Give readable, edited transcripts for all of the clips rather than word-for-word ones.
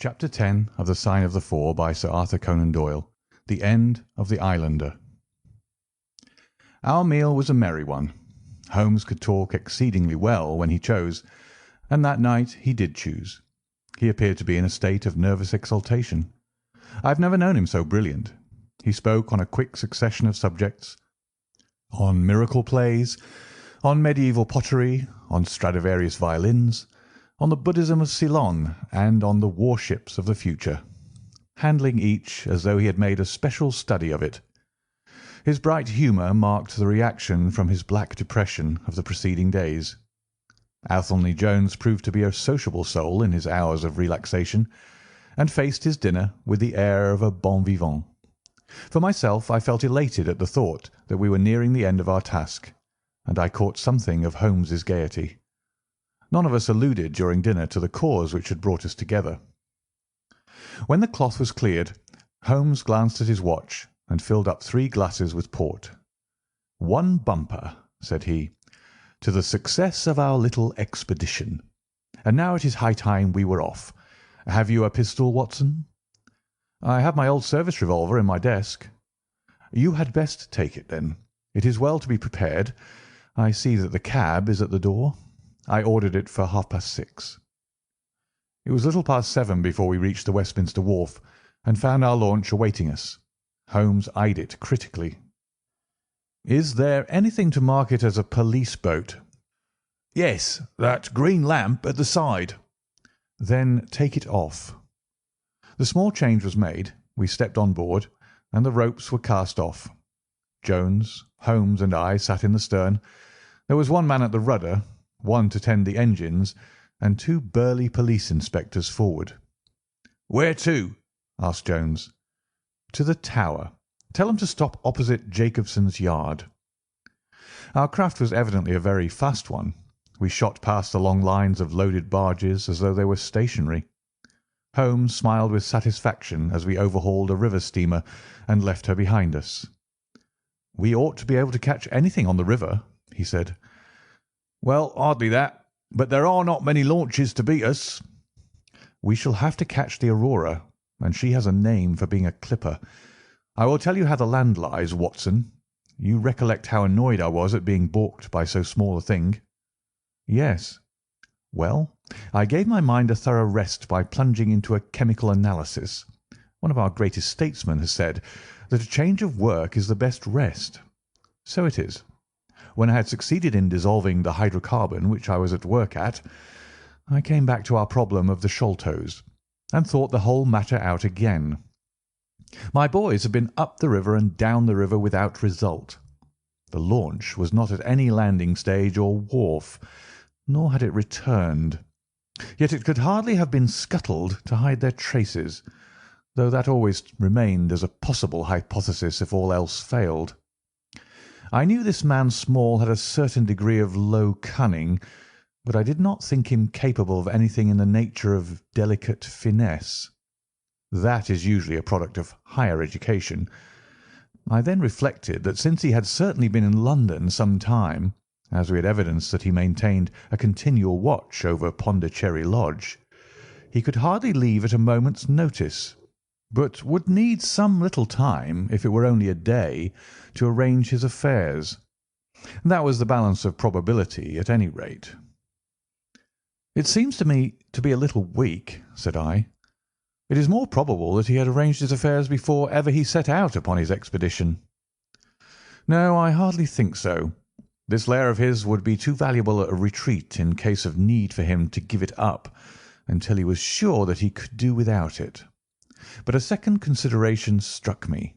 Chapter 10 of The Sign of the Four by Sir Arthur Conan Doyle. The End of the Islander. Our meal was a merry one. Holmes could talk exceedingly well when he chose, and that night he did choose. He appeared to be in a state of nervous exaltation. I have never known him so brilliant. He spoke on a quick succession of subjects, on miracle plays, on medieval pottery, on Stradivarius violins, on the Buddhism of Ceylon, and on the warships of the future, handling each as though he had made a special study of it. His bright humour marked the reaction from his black depression of the preceding days. Athelney Jones proved to be a sociable soul in his hours of relaxation, and faced his dinner with the air of a bon vivant. For myself, I felt elated at the thought that we were nearing the end of our task, and I caught something of Holmes's gaiety. None of us alluded during dinner to the cause which had brought us together. When the cloth was cleared, Holmes glanced at his watch and filled up 3 glasses with port. "One bumper," said he, "to the success of our little expedition. And now it is high time we were off. Have you a pistol, Watson?" "I have my old service revolver in my desk." "You had best take it, then. It is well to be prepared. I see that the cab is at the door. I ordered it for 6:30. It was little past 7 before we reached the Westminster Wharf and found our launch awaiting us. Holmes eyed it critically. "Is there anything to mark it as a police boat?" "Yes, that green lamp at the side." "Then take it off." The small change was made, we stepped on board, and the ropes were cast off. Jones, Holmes, and I sat in the stern. There was one man at the rudder, one to tend the engines, and 2 burly police inspectors forward. "Where to?" asked Jones. "To the Tower. Tell them to stop opposite Jacobson's Yard." Our craft was evidently a very fast one. We shot past the long lines of loaded barges as though they were stationary. Holmes smiled with satisfaction as we overhauled a river steamer and left her behind us. "We ought to be able to catch anything on the river," he said. "Well, hardly that, but there are not many launches to beat us." "We shall have to catch the Aurora, and she has a name for being a clipper. I will tell you how the land lies, Watson. You recollect how annoyed I was at being balked by so small a thing?" "Yes." "Well, I gave my mind a thorough rest by plunging into a chemical analysis. One of our greatest statesmen has said that a change of work is the best rest. So it is. When I had succeeded in dissolving the hydrocarbon which I was at work at, I came back to our problem of the Sholtos, and thought the whole matter out again. My boys had been up the river and down the river without result. The launch was not at any landing stage or wharf, nor had it returned. Yet it could hardly have been scuttled to hide their traces, though that always remained as a possible hypothesis if all else failed. I knew this man Small had a certain degree of low cunning, but I did not think him capable of anything in the nature of delicate finesse. That is usually a product of higher education. I then reflected that since he had certainly been in London some time, as we had evidence that he maintained a continual watch over Pondicherry Lodge, he could hardly leave at a moment's notice, but would need some little time, if it were only a day, to arrange his affairs. That was the balance of probability, at any rate. "It seems to me to be a little weak," said I. "It is more probable that he had arranged his affairs before ever he set out upon his expedition." "No, I hardly think so. This lair of his would be too valuable a retreat in case of need for him to give it up until he was sure that he could do without it. But a second consideration struck me.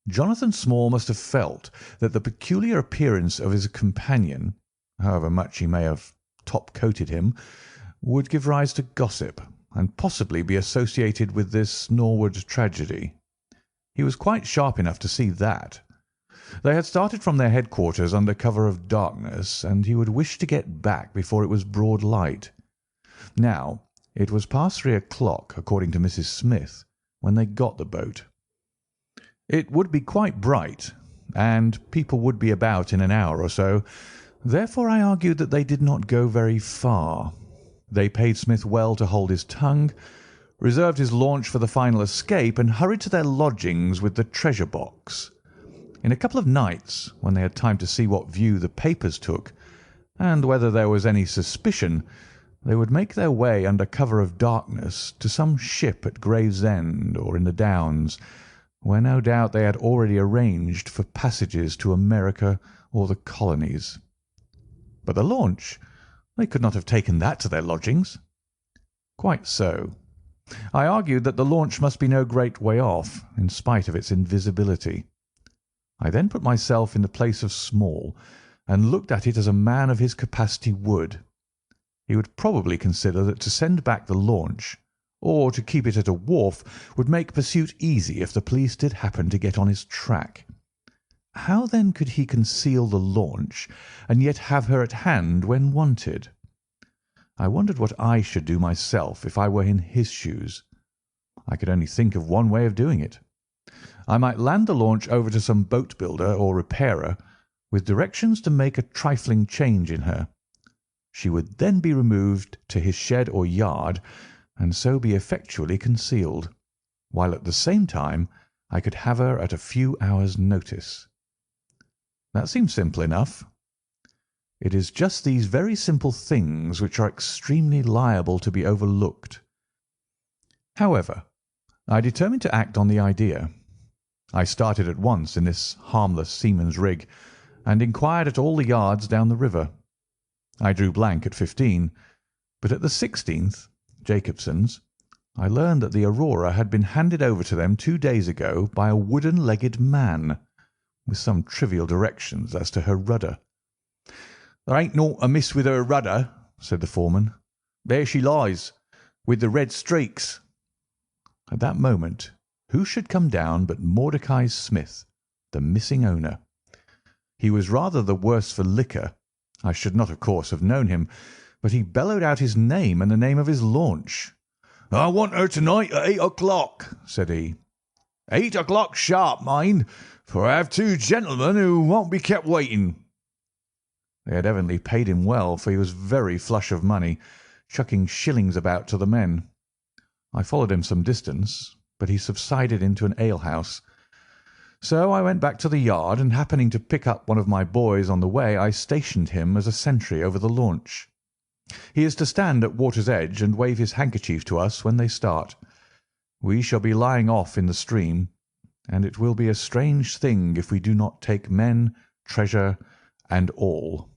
Jonathan Small must have felt that the peculiar appearance of his companion, however much he may have top-coated him, would give rise to gossip, and possibly be associated with this Norwood tragedy. He was quite sharp enough to see that. They had started from their headquarters under cover of darkness, and he would wish to get back before it was broad light. Now, it was past 3 o'clock, according to Mrs. Smith, when they got the boat. It would be quite bright, and people would be about in an hour or so. Therefore I argued that they did not go very far. They paid Smith well to hold his tongue, reserved his launch for the final escape, and hurried to their lodgings with the treasure box. In a couple of nights, when they had time to see what view the papers took, and whether there was any suspicion, they would make their way under cover of darkness to some ship at Gravesend or in the Downs, where no doubt they had already arranged for passages to America or the colonies. But the launch, they could not have taken that to their lodgings. Quite so. I argued that the launch must be no great way off, in spite of its invisibility. I then put myself in the place of Small, and looked at it as a man of his capacity would. He would probably consider that to send back the launch, or to keep it at a wharf, would make pursuit easy if the police did happen to get on his track. How then could he conceal the launch, and yet have her at hand when wanted? I wondered what I should do myself if I were in his shoes. I could only think of one way of doing it. I might land the launch over to some boat builder or repairer, with directions to make a trifling change in her. She would then be removed to his shed or yard, and so be effectually concealed, while at the same time I could have her at a few hours' notice. That seems simple enough. It is just these very simple things which are extremely liable to be overlooked. However, I determined to act on the idea. I started at once in this harmless seaman's rig, and inquired at all the yards down the river. I drew blank at 15, but at the 16th, Jacobson's, I learned that the Aurora had been handed over to them 2 days ago by a wooden-legged man, with some trivial directions as to her rudder. "There ain't naught amiss with her rudder," said the foreman. "There she lies, with the red streaks." At that moment, who should come down but Mordecai Smith, the missing owner. He was rather the worse for liquor. I should not, of course, have known him, but he bellowed out his name and the name of his launch. "I want her to-night at 8 o'clock," said he. 8 o'clock sharp, mind, for I have 2 gentlemen who won't be kept waiting." They had evidently paid him well, for he was very flush of money, chucking shillings about to the men. I followed him some distance, but he subsided into an alehouse. So I went back to the yard, and happening to pick up one of my boys on the way, I stationed him as a sentry over the launch. He is to stand at water's edge and wave his handkerchief to us when they start. We shall be lying off in the stream, and it will be a strange thing if we do not take men, treasure, and all.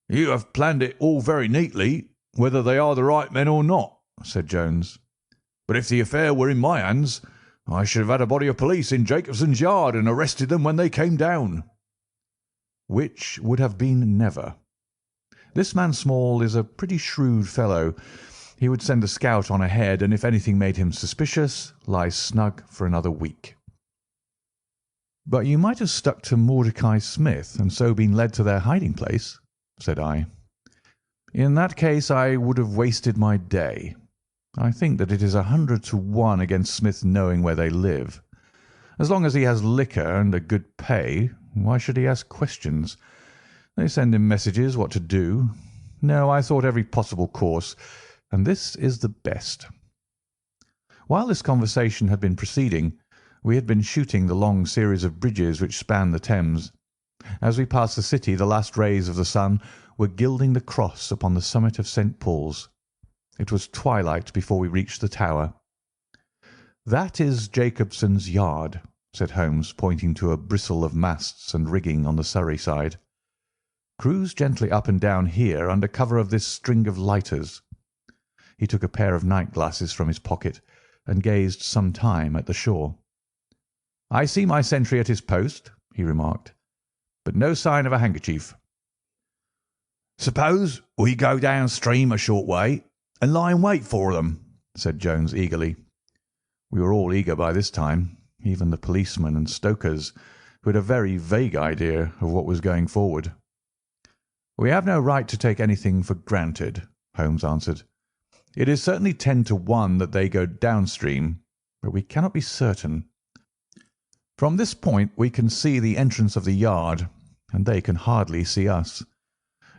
"You have planned it all very neatly, whether they are the right men or not," said Jones. "But if the affair were in my hands, I should have had a body of police in Jacobson's yard and arrested them when they came down." Which would have been never. This man Small is a pretty shrewd fellow. He would send a scout on ahead, and if anything made him suspicious, lie snug for another week. "But you might have stuck to Mordecai Smith and so been led to their hiding place," said I. "In that case I would have wasted my day. I think that it is 100 to 1 against Smith knowing where they live. As long as he has liquor and a good pay, why should he ask questions? They send him messages what to do. No, I thought every possible course, and this is the best." While this conversation had been proceeding, we had been shooting the long series of bridges which span the Thames. As we passed the city, the last rays of the sun were gilding the cross upon the summit of St. Paul's. It was twilight before we reached the tower. "That is Jacobson's yard," said Holmes, pointing to a bristle of masts and rigging on the Surrey side. "Cruise gently up and down here under cover of this string of lighters." He took a pair of night glasses from his pocket and gazed some time at the shore. "I see my sentry at his post," he remarked, "but no sign of a handkerchief." "Suppose we go downstream a short way and lie in wait for them," said Jones eagerly. We were all eager by this time, even the policemen and stokers, who had a very vague idea of what was going forward. "We have no right to take anything for granted," Holmes answered. "It is certainly 10 to 1 that they go downstream, but we cannot be certain. From this point we can see the entrance of the yard, and they can hardly see us.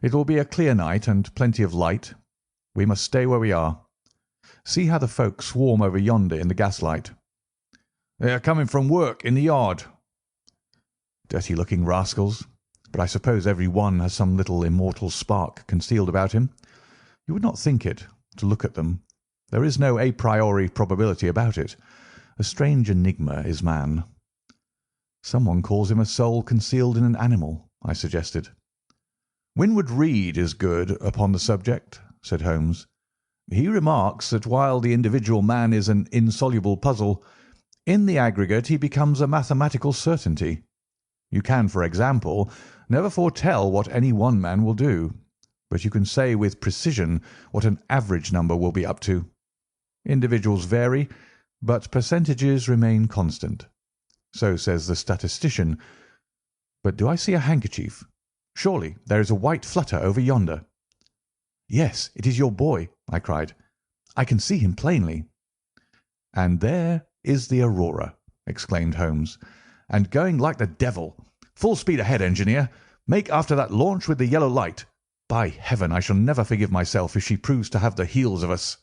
It will be a clear night and plenty of light. We must stay where we are. See how the folk swarm over yonder in the gaslight. They are coming from work in the yard. Dirty-looking rascals, but I suppose every one has some little immortal spark concealed about him. You would not think it, to look at them. There is no a priori probability about it. A strange enigma is man. Someone calls him a soul concealed in an animal, I suggested. Winwood Reade is good upon the subject, said Holmes. He remarks that while the individual man is an insoluble puzzle, in the aggregate he becomes a mathematical certainty. You can, for example, never foretell what any one man will do, but you can say with precision what an average number will be up to. Individuals vary, but percentages remain constant. So says the statistician. But do I see a handkerchief? Surely there is a white flutter over yonder. Yes, it is your boy, I cried. I can see him plainly. And there is the Aurora, exclaimed Holmes, and going like the devil. Full speed ahead, engineer. Make after that launch with the yellow light. By heaven, I shall never forgive myself if she proves to have the heels of us.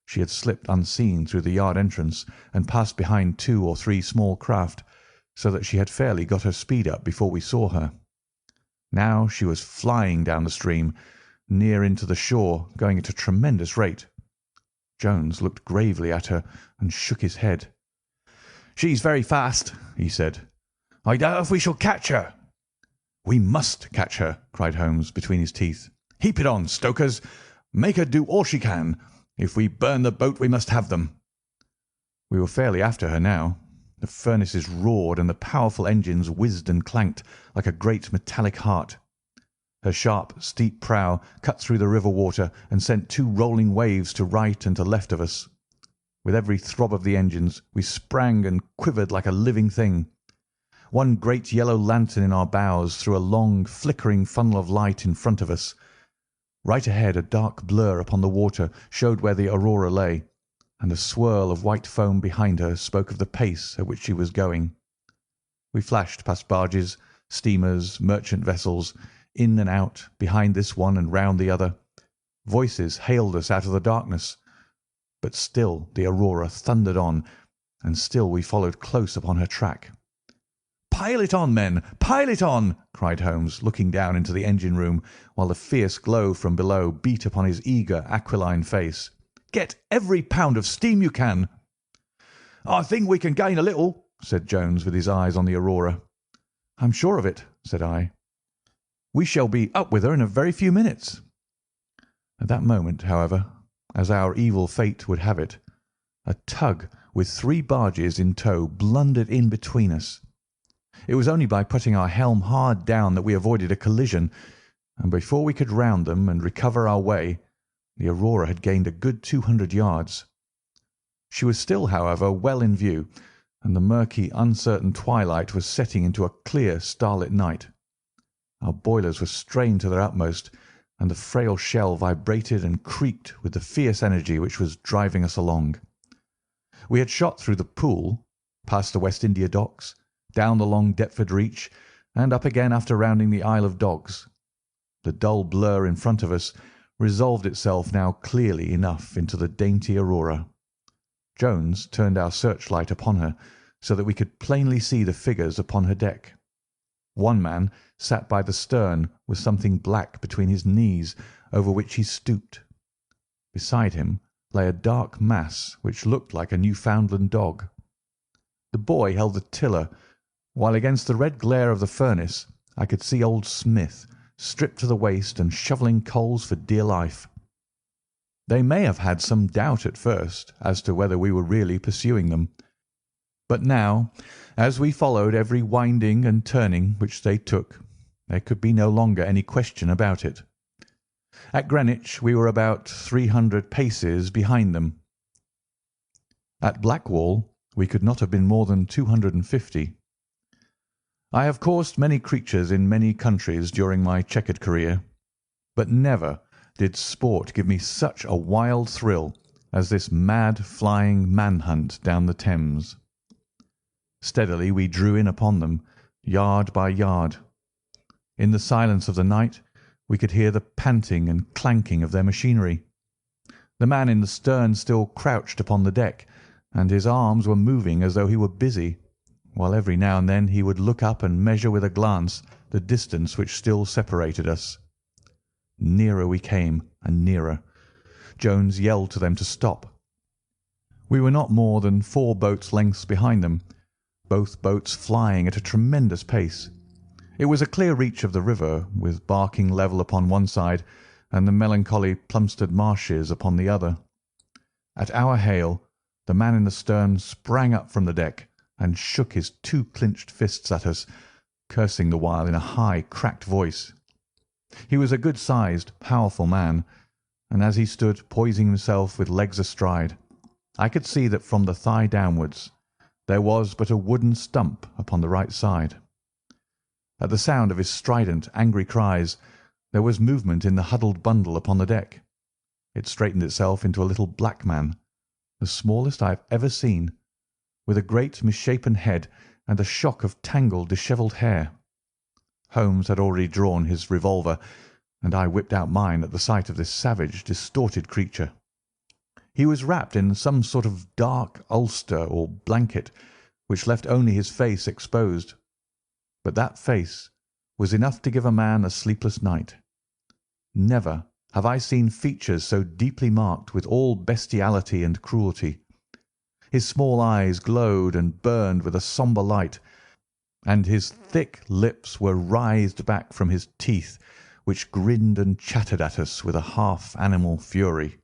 She had slipped unseen through the yard entrance and passed behind 2 or 3 small craft, so that she had fairly got her speed up before we saw her. Now she was flying down the stream, near into the shore, going at a tremendous rate. Jones looked gravely at her and shook his head. "She's very fast," he said. "I doubt if we shall catch her." "We must catch her," cried Holmes between his teeth. "Heap it on, stokers. Make her do all she can. If we burn the boat, we must have them." We were fairly after her now. The furnaces roared and the powerful engines whizzed and clanked like a great metallic heart. Her sharp, steep prow cut through the river water and sent 2 rolling waves to right and to left of us. With every throb of the engines we sprang and quivered like a living thing. One great yellow lantern in our bows threw a long, flickering funnel of light in front of us. Right ahead a dark blur upon the water showed where the Aurora lay, and a swirl of white foam behind her spoke of the pace at which she was going. We flashed past barges, steamers, merchant vessels, in and out, behind this one and round the other. Voices hailed us out of the darkness, but still the Aurora thundered on, and still we followed close upon her track. "Pile it on, men! Pile it on!" cried Holmes, looking down into the engine-room, while the fierce glow from below beat upon his eager, aquiline face. "Get every pound of steam you can." "I think we can gain a little," said Jones, with his eyes on the Aurora. "I'm sure of it," said I. "We shall be up with her in a very few minutes." At that moment, however, as our evil fate would have it, a tug with 3 barges in tow blundered in between us. It was only by putting our helm hard down that we avoided a collision, and before we could round them and recover our way, the Aurora had gained a good 200 yards. She was still, however, well in view, and the murky, uncertain twilight was setting into a clear, starlit night. Our boilers were strained to their utmost, and the frail shell vibrated and creaked with the fierce energy which was driving us along. We had shot through the Pool, past the West India Docks, down the long Deptford Reach, and up again after rounding the Isle of Dogs. The dull blur in front of us resolved itself now clearly enough into the dainty Aurora. Jones turned our searchlight upon her, so that we could plainly see the figures upon her deck. One man sat by the stern with something black between his knees, over which he stooped. Beside him lay a dark mass which looked like a Newfoundland dog. The boy held the tiller, while against the red glare of the furnace I could see old Smith, stripped to the waist and shovelling coals for dear life. They may have had some doubt at first as to whether we were really pursuing them, but now, as we followed every winding and turning which they took, there could be no longer any question about it. At Greenwich we were about 300 paces behind them. At Blackwall we could not have been more than 250. I have coursed many creatures in many countries during my checkered career, but never did sport give me such a wild thrill as this mad flying man-hunt down the Thames. Steadily we drew in upon them, yard by yard. In the silence of the night we could hear the panting and clanking of their machinery. The man in the stern still crouched upon the deck, and his arms were moving as though he were busy, while every now and then he would look up and measure with a glance the distance which still separated us. Nearer we came, and nearer. Jones yelled to them to stop. We were not more than 4 boats' lengths behind them, both boats flying at a tremendous pace. It was a clear reach of the river, with Barking Level upon one side and the melancholy Plumstead marshes upon the other. At our hail, the man in the stern sprang up from the deck and shook his 2 clinched fists at us, cursing the while in a high, cracked voice. He was a good-sized, powerful man, and as he stood poising himself with legs astride, I could see that from the thigh downwards there was but a wooden stump upon the right side. At the sound of his strident, angry cries, there was movement in the huddled bundle upon the deck. It straightened itself into a little black man, the smallest I have ever seen, with a great misshapen head and a shock of tangled, dishevelled hair. Holmes had already drawn his revolver, and I whipped out mine at the sight of this savage, distorted creature. He was wrapped in some sort of dark ulster or blanket, which left only his face exposed. But that face was enough to give a man a sleepless night. Never have I seen features so deeply marked with all bestiality and cruelty. His small eyes glowed and burned with a sombre light, and his thick lips were writhed back from his teeth, which grinned and chattered at us with a half-animal fury.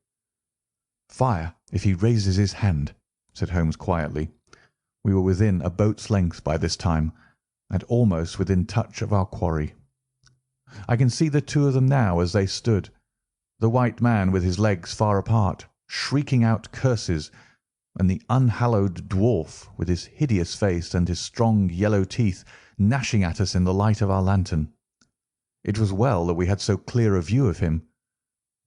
"Fire if he raises his hand," said Holmes quietly. We were within a boat's length by this time, and almost within touch of our quarry. I can see the 2 of them now as they stood, the white man with his legs far apart, shrieking out curses, and the unhallowed dwarf with his hideous face and his strong yellow teeth gnashing at us in the light of our lantern. It was well that we had so clear a view of him.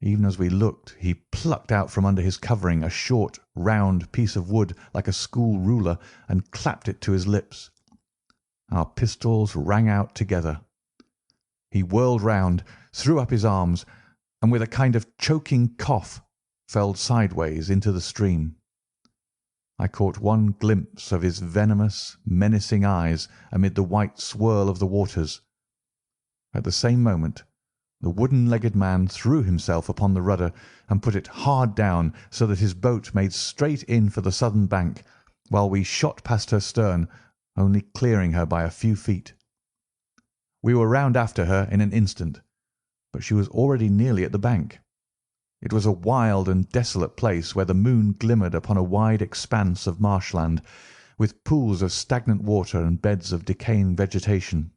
Even as we looked, he plucked out from under his covering a short, round piece of wood like a school ruler and clapped it to his lips. Our pistols rang out together. He whirled round, threw up his arms, and with a kind of choking cough fell sideways into the stream. I caught one glimpse of his venomous, menacing eyes amid the white swirl of the waters. At the same moment the wooden-legged man threw himself upon the rudder and put it hard down so that his boat made straight in for the southern bank, while we shot past her stern, only clearing her by a few feet. We were round after her in an instant, but she was already nearly at the bank. It was a wild and desolate place where the moon glimmered upon a wide expanse of marshland, with pools of stagnant water and beds of decaying vegetation.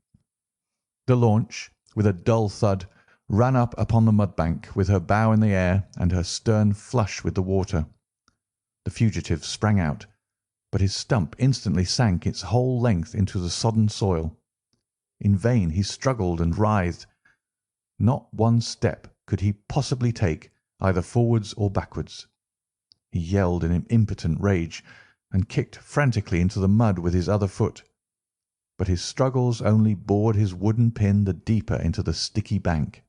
The launch, with a dull thud, ran up upon the mudbank with her bow in the air and her stern flush with the water. The fugitive sprang out, but his stump instantly sank its whole length into the sodden soil. In vain he struggled and writhed. Not one step could he possibly take, either forwards or backwards. He yelled in impotent rage and kicked frantically into the mud with his other foot, but his struggles only bored his wooden pin the deeper into the sticky bank.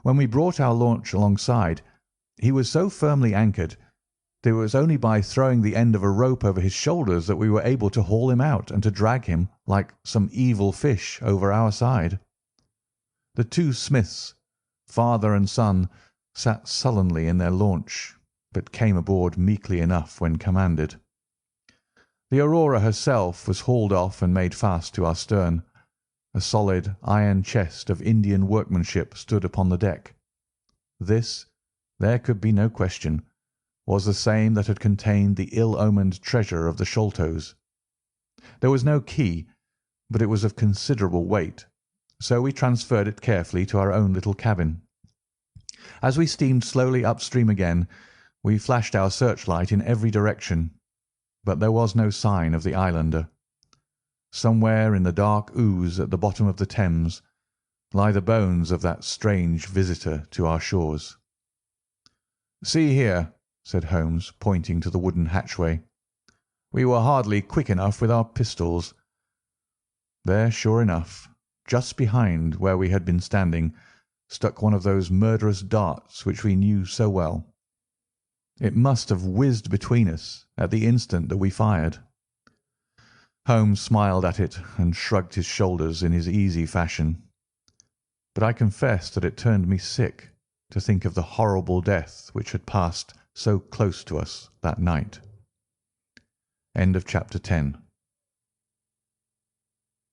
When we brought our launch alongside, he was so firmly anchored that it was only by throwing the end of a rope over his shoulders that we were able to haul him out and to drag him, like some evil fish, over our side. The 2 Smiths, father and son, sat sullenly in their launch, but came aboard meekly enough when commanded. The Aurora herself was hauled off and made fast to our stern. A solid iron chest of Indian workmanship stood upon the deck. This, there could be no question, was the same that had contained the ill-omened treasure of the Sholtos. There was no key, but it was of considerable weight, so we transferred it carefully to our own little cabin. As we steamed slowly upstream again, we flashed our searchlight in every direction, but there was no sign of the islander. Somewhere in the dark ooze at the bottom of the Thames lie the bones of that strange visitor to our shores. "See here," said Holmes, pointing to the wooden hatchway. "We were hardly quick enough with our pistols." There, sure enough, just behind where we had been standing, stuck one of those murderous darts which we knew so well, It must have whizzed between us at the instant that we fired. Holmes smiled at it and shrugged his shoulders in his easy fashion. But I confess that it turned me sick to think of the horrible death which had passed so close to us that night. End of chapter 10.